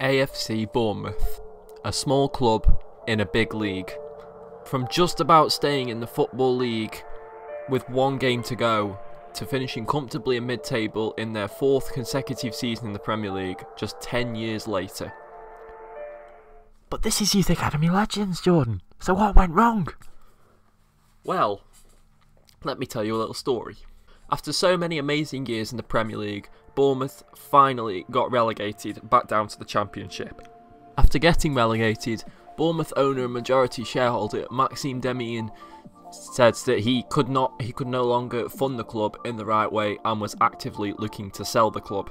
AFC Bournemouth, a small club in a big league. From just about staying in the Football League with one game to go, to finishing comfortably in mid-table in their fourth consecutive season in the Premier League, just 10 years later. But this is Youth Academy Legends, Jordan. So what went wrong? Well, let me tell you a little story. After so many amazing years in the Premier League, Bournemouth finally got relegated back down to the Championship. After getting relegated, Bournemouth owner and majority shareholder Maxime Demian said that he could no longer fund the club in the right way and was actively looking to sell the club.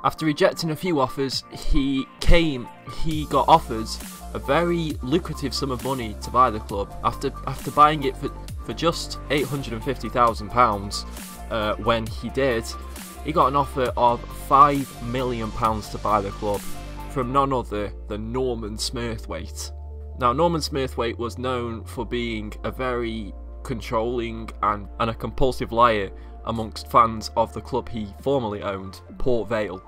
After rejecting a few offers, he got offered a very lucrative sum of money to buy the club. After buying it for just £850,000, when he did, he got an offer of £5 million to buy the club from none other than Norman Smurthwaite. Now, Norman Smurthwaite was known for being a very controlling and a compulsive liar amongst fans of the club he formerly owned, Port Vale.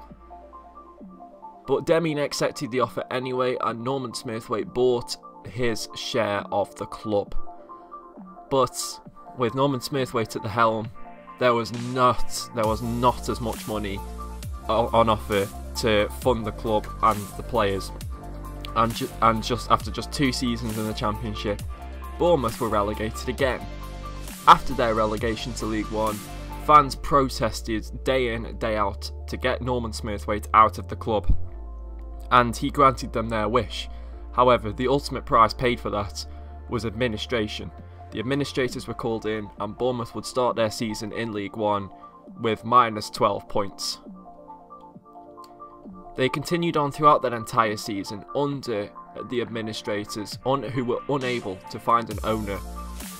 But Demian accepted the offer anyway, and Norman Smurthwaite bought his share of the club. But with Norman Smurthwaite at the helm, there was not as much money on offer to fund the club and the players. And just after just 2 seasons in the Championship, Bournemouth were relegated again. After their relegation to League One, fans protested day in, day out to get Norman Smurthwaite out of the club, and he granted them their wish. However, the ultimate price paid for that was administration. The administrators were called in, and Bournemouth would start their season in League One with minus 12 points. They continued on throughout that entire season under the administrators, who were unable to find an owner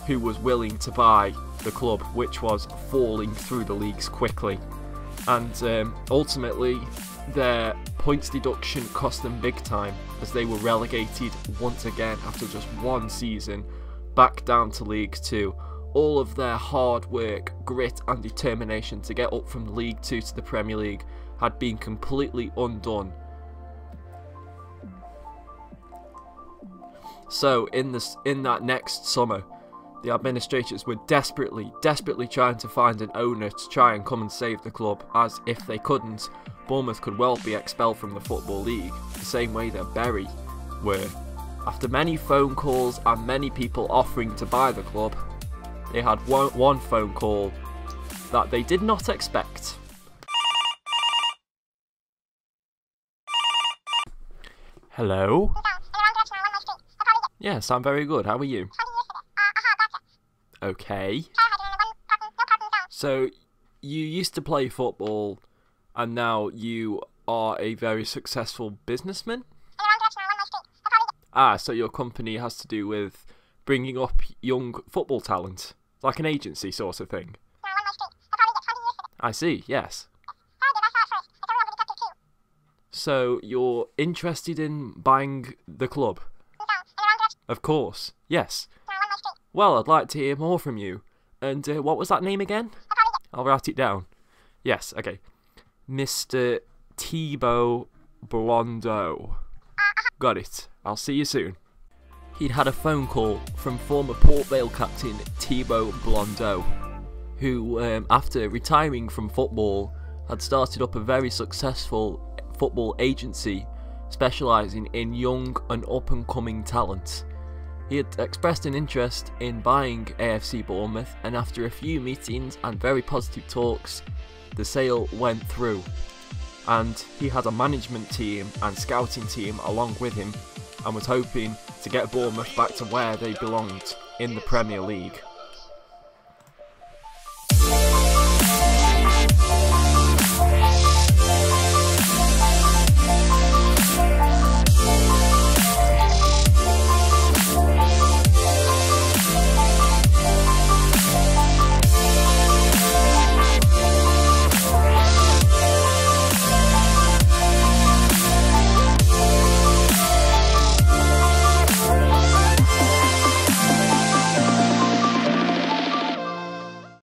who was willing to buy the club, which was falling through the leagues quickly. And ultimately, their points deduction cost them big time, as they were relegated once again after just 1 season back down to League 2. All of their hard work, grit and determination to get up from League 2 to the Premier League had been completely undone. So in that next summer, the administrators were desperately trying to find an owner to try and come and save the club, as if they couldn't, Bournemouth could well be expelled from the Football League, the same way that Bury were. After many phone calls and many people offering to buy the club, they had one phone call that they did not expect. Hello? Yes, I'm very good. How are you? Okay. So, you used to play football, and now you are a very successful businessman? Ah, so your company has to do with bringing up young football talent, like an agency sort of thing. I see, yes. So, you're interested in buying the club? Of course, yes. Well, I'd like to hear more from you. And what was that name again? I'll write it down. Yes, okay. Mr. Thibaut Blondeau. Got it. I'll see you soon. He'd had a phone call from former Port Vale captain Thibaut Blondeau, who, after retiring from football, had started up a very successful football agency specialising in young and up-and-coming talent. He had expressed an interest in buying AFC Bournemouth, and after a few meetings and very positive talks, the sale went through. And he had a management team and scouting team along with him, and was hoping to get Bournemouth back to where they belonged, in the Premier League.